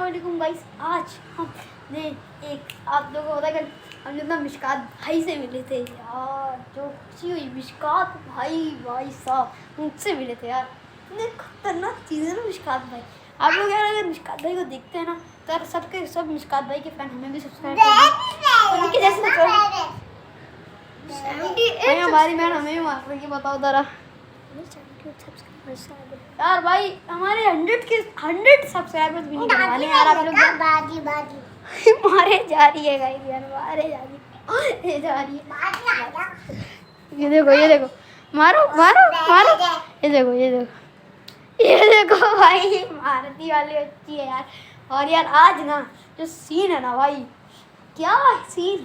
अस्सलाम गाइस। आज हमने एक आप लोगों को पता है हम लोग ना मिशकात भाई से मिले थे यार। जो खुशी हुई मिशकात भाई साहब मुझसे मिले थे यार। इतने खतरनाक चीज़ है ना मिशकात भाई। आप लोग यार अगर मिशकात भाई को देखते हैं ना तो सबके सब मिशकात भाई के फैन हमें भी सब्सक्राइब कर उनके जैसे भाई हमारी बहन हमें भी मार रही है। बताओ जरा यार भाई हमारे 100 सब्सक्राइबर्स भी नहीं करने वाले यार। आप लोग मारे जा रही है गाइस यार, मारे जा रही है ये देखो मारो मारो मारो। ये देखो भाई मारती वाली अच्छी है यार। और यार आज ना जो सीन है ना भाई, क्या सीन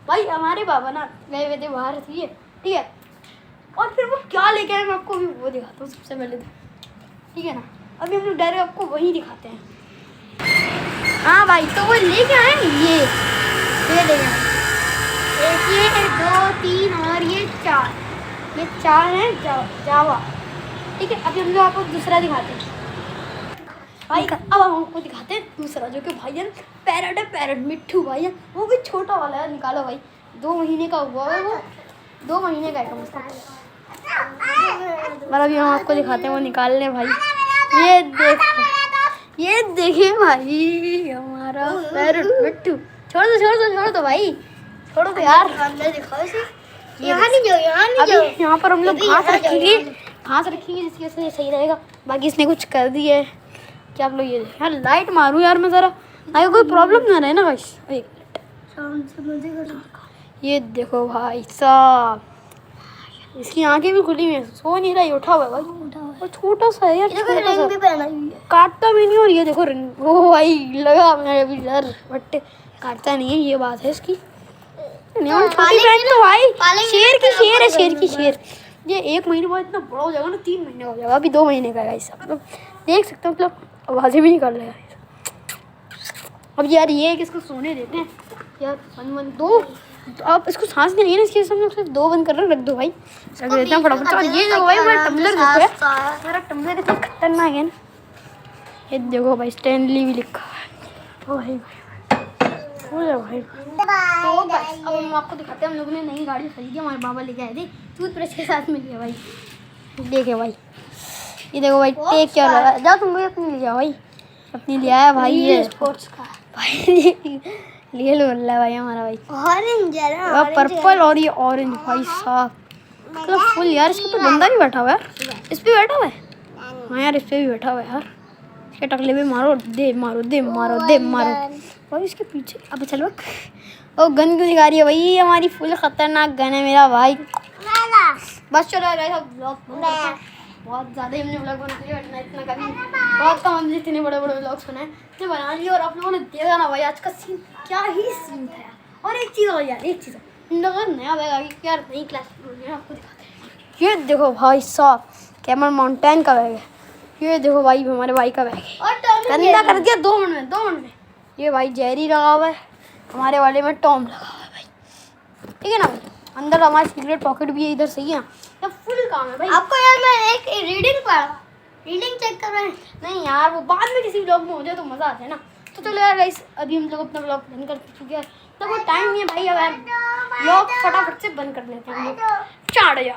भाई। हमारे बाबा ना गए हुए थे बाहर थी, ठीक है। और फिर वो क्या लेके आए मैं आपको भी वो दिखाता हूँ सबसे पहले तो, ठीक है ना। अभी हम लोग डायरेक्ट आपको वही दिखाते हैं। हाँ भाई तो वो लेके आए ये लेके आए एक, ये 2 3 और ये 4 हैं जावा, ठीक है। अभी हम लोग आपको दूसरा दिखाते हैं भाई। अब हम आपको दिखाते हैं दूसरा जो कि भाई पैरट है, पैरट मिट्ठू भाई है। वो भी छोटा वाला है, निकालो भाई। 2 महीने का हुआ है वो, 2 महीने का है कम से कम। और अभी हम आपको दिखाते हैं वो निकाल ले भाई। ये देखिए भाई हमारा पैरट मिट्ठू। छोड़ दो भाई, छोड़ो तो यार। यहाँ पर हम लोग घास रखेंगे जिसकी वजह से सही रहेगा। बाकी इसने कुछ कर दिया है क्या आप लोग ये यार। लाइट मारूं यार मैं ज़रा, आगे कोई प्रॉब्लम ना रहे ना भाई। ये देखो भाई साहब, इसकी आंखें भी खुली हुई हैं, सो नहीं रहा, उठा हुआ है भाई। और छोटा सा है यार, काटता भी नहीं। और ये देखो रिंग, ओ भाई लगा मेरे भी डर, बट काटता नहीं है, ये बात है इसकी। छोटी बहन तो भाई शेर की शेर। ये 1 महीने बाद इतना बड़ा हो जाएगा ना, 3 महीने हो जाएगा। अभी 2 महीने का है सब लोग देख सकते हो, मतलब आवाज़ें भी निकाल लेगा। अब यार ये किसको सोने देते हैं यार। 1 2 आप इसको सांस नहीं आई ना, इसके हम लोग सिर्फ 2 बंद कर रख दो भाई, रख देते हैं फटाफट। और ये देखो भाई मेरा टम्बलर देखो है, मेरा टम्बलर इतना खतरनाक है ना। ये देखो भाई स्टैनली भी लिखा है। ओ भाई हो जाओ भाई। तो बस अब हम आपको दिखाते हैं, हम लोगों ने नई गाड़ी खरीदी, हमारे बाबा लेके आए थे टूथब्रश के साथ मिल गया भाई। देखे भाई, ये देखो भाई टेक क्या लगा। जाओ तुम भी अपनी ले जाओ भाई, अपनी ले आया भाई। ये स्पोर्ट्स का भाई लिए लो है भाई हमारा भाई। ऑरेंज है ना, पर्पल और ये ऑरेंज भाई साहब, मतलब फुल यार। इसके ऊपर बंदा भी बैठा हुआ है यार, इस पे बैठा हुआ है। हाँ यार इस पे भी बैठा हुआ है यार। इसके टकले पे मारो दे मारो भाई इसके पीछे। अब चलो ओ गन क्यों दिखा रही है भाई, हमारी फुल खतरनाक गन है मेरा भाई। बस चलो गाइस ब्लॉग बहुत ज़्यादा ही हमने व्लॉग बना लिया, इतना कभी बहुत कम हमने इतने बड़े व्लॉग्स बनाए तो बना लिए। और आप लोगों ने देखा ना भाई आज का सीन, क्या ही सीन था यार। और एक चीज़ और यार, एक चीज़ नया बैग आ गई यार, नई क्लास आपको दिखाते हैं। ये देखो भाई साहब कैमरन माउंटेन का बैग है। ये देखो भाई हमारे भाई का बैग है, गंदा कर दिया 2 मिनट में। ये भाई जेरी लगा हुआ है, हमारे वाले में टॉम लगा हुआ है भाई, ठीक है ना भाई। अंदर हमारी सीक्रेट पॉकेट भी है, इधर सही है ना, फुल काम है भाई। आपको यार मैं एक रीडिंग चेक कर रहे हैं। नहीं यार वो बाद में किसी ब्लॉग में हो जाए तो मज़ा आता है ना। तो चलो यार गाइस अभी हम लोग अपना ब्लॉग बंद कर चुके हैं, तो वो टाइम नहीं है भाई। अब यार ब्लॉग फटाफट से बंद कर लेते हैं हम लोग। 4 बजे।